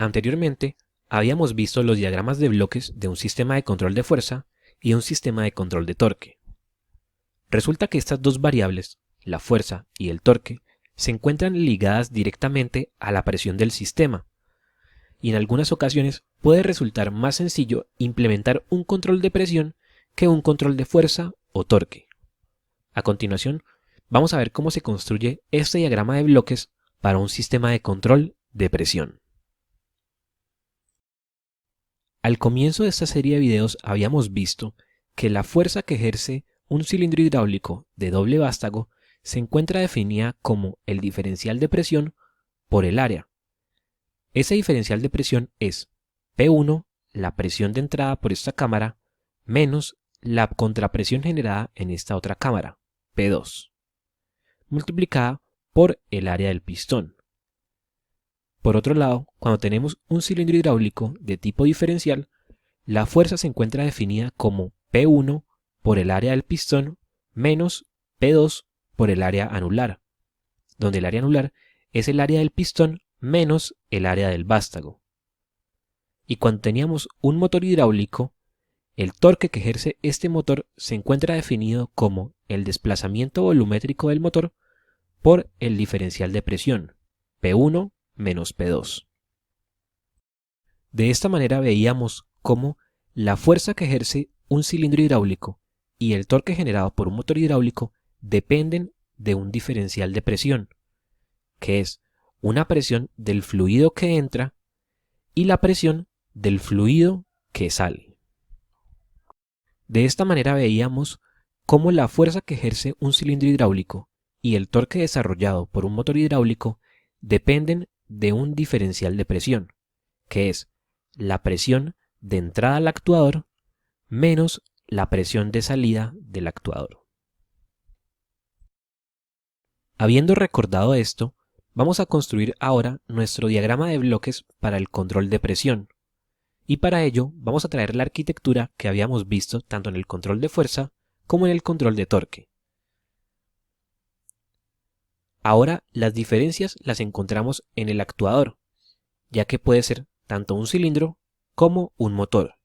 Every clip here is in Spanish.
Anteriormente, habíamos visto los diagramas de bloques de un sistema de control de fuerza y un sistema de control de torque. Resulta que estas dos variables, la fuerza y el torque, se encuentran ligadas directamente a la presión del sistema, y en algunas ocasiones puede resultar más sencillo implementar un control de presión que un control de fuerza o torque. A continuación, vamos a ver cómo se construye este diagrama de bloques para un sistema de control de presión. Al comienzo de esta serie de videos habíamos visto que la fuerza que ejerce un cilindro hidráulico de doble vástago se encuentra definida como el diferencial de presión por el área. Ese diferencial de presión es P1, la presión de entrada por esta cámara, menos la contrapresión generada en esta otra cámara, P2, multiplicada por el área del pistón. Por otro lado, cuando tenemos un cilindro hidráulico de tipo diferencial, la fuerza se encuentra definida como P1 por el área del pistón menos P2 por el área anular, donde el área anular es el área del pistón menos el área del vástago. Y cuando teníamos un motor hidráulico, el torque que ejerce este motor se encuentra definido como el desplazamiento volumétrico del motor por el diferencial de presión, P1 menos P2. De esta manera veíamos cómo la fuerza que ejerce un cilindro hidráulico y el torque generado por un motor hidráulico dependen de un diferencial de presión, que es una presión del fluido que entra y la presión del fluido que sale. De esta manera veíamos cómo la fuerza que ejerce un cilindro hidráulico y el torque desarrollado por un motor hidráulico dependen de un diferencial de presión, que es la presión de entrada al actuador menos la presión de salida del actuador. Habiendo recordado esto, vamos a construir ahora nuestro diagrama de bloques para el control de presión, y para ello vamos a traer la arquitectura que habíamos visto tanto en el control de fuerza como en el control de torque. Ahora las diferencias las encontramos en el actuador, ya que puede ser tanto un cilindro como un motor.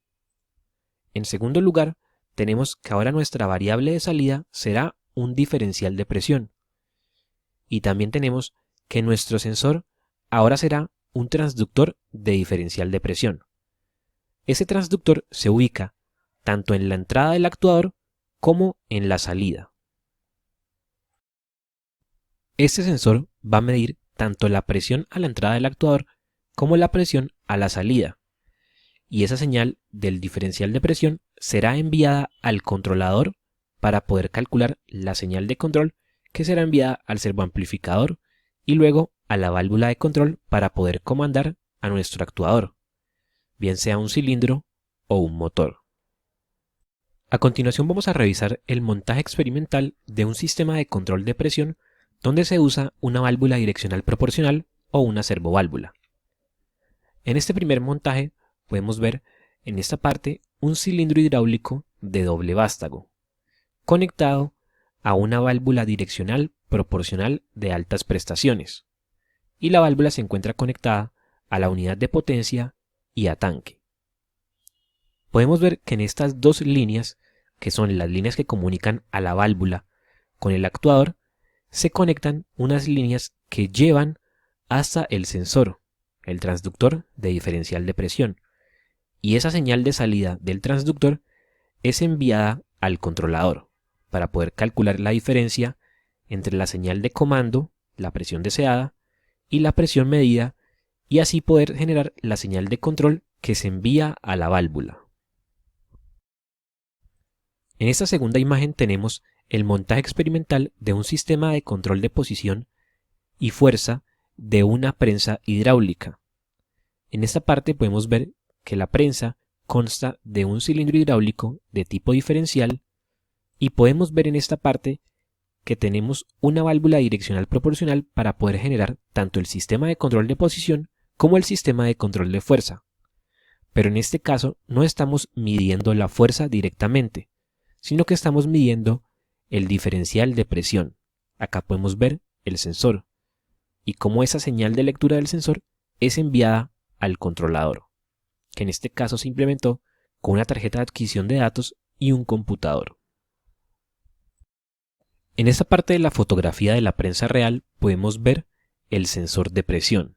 En segundo lugar, tenemos que ahora nuestra variable de salida será un diferencial de presión. Y también tenemos que nuestro sensor ahora será un transductor de diferencial de presión. Ese transductor se ubica tanto en la entrada del actuador como en la salida. Este sensor va a medir tanto la presión a la entrada del actuador como la presión a la salida, y esa señal del diferencial de presión será enviada al controlador para poder calcular la señal de control que será enviada al servoamplificador y luego a la válvula de control para poder comandar a nuestro actuador, bien sea un cilindro o un motor. A continuación vamos a revisar el montaje experimental de un sistema de control de presión donde se usa una válvula direccional proporcional o una servoválvula. En este primer montaje podemos ver en esta parte un cilindro hidráulico de doble vástago, conectado a una válvula direccional proporcional de altas prestaciones, y la válvula se encuentra conectada a la unidad de potencia y a tanque. Podemos ver que en estas dos líneas, que son las líneas que comunican a la válvula con el actuador, se conectan unas líneas que llevan hasta el sensor, el transductor de diferencial de presión, y esa señal de salida del transductor es enviada al controlador para poder calcular la diferencia entre la señal de comando, la presión deseada, y la presión medida, y así poder generar la señal de control que se envía a la válvula. En esta segunda imagen tenemos el montaje experimental de un sistema de control de posición y fuerza de una prensa hidráulica. En esta parte podemos ver que la prensa consta de un cilindro hidráulico de tipo diferencial y podemos ver en esta parte que tenemos una válvula direccional proporcional para poder generar tanto el sistema de control de posición como el sistema de control de fuerza. Pero en este caso no estamos midiendo la fuerza directamente, sino que estamos midiendo el diferencial de presión. Acá podemos ver el sensor y cómo esa señal de lectura del sensor es enviada al controlador, que en este caso se implementó con una tarjeta de adquisición de datos y un computador. En esta parte de la fotografía de la prensa real podemos ver el sensor de presión.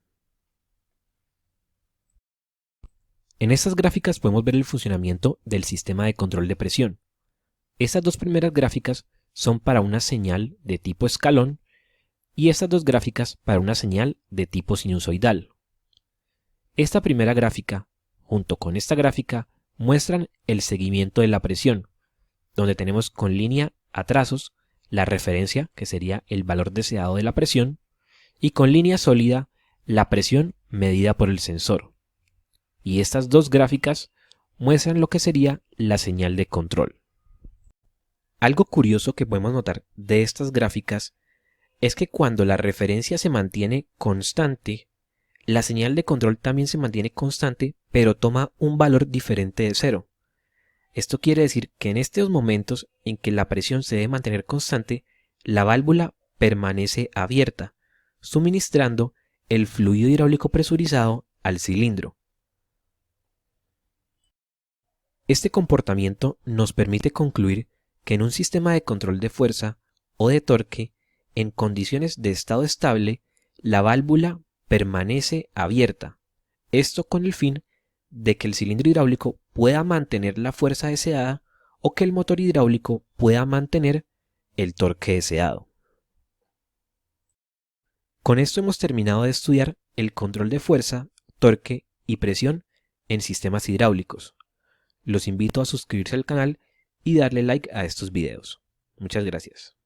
En estas gráficas podemos ver el funcionamiento del sistema de control de presión. Estas dos primeras gráficas son para una señal de tipo escalón y estas dos gráficas para una señal de tipo sinusoidal. Esta primera gráfica, junto con esta gráfica, muestran el seguimiento de la presión, donde tenemos con línea a trazos la referencia, que sería el valor deseado de la presión, y con línea sólida la presión medida por el sensor. Y estas dos gráficas muestran lo que sería la señal de control. Algo curioso que podemos notar de estas gráficas es que cuando la referencia se mantiene constante, la señal de control también se mantiene constante, pero toma un valor diferente de 0. Esto quiere decir que en estos momentos en que la presión se debe mantener constante, la válvula permanece abierta, suministrando el fluido hidráulico presurizado al cilindro. Este comportamiento nos permite concluir que en un sistema de control de fuerza o de torque, en condiciones de estado estable, la válvula permanece abierta, esto con el fin de que el cilindro hidráulico pueda mantener la fuerza deseada o que el motor hidráulico pueda mantener el torque deseado. Con esto hemos terminado de estudiar el control de fuerza, torque y presión en sistemas hidráulicos. Los invito a suscribirse al canal y darle like a estos videos. Muchas gracias.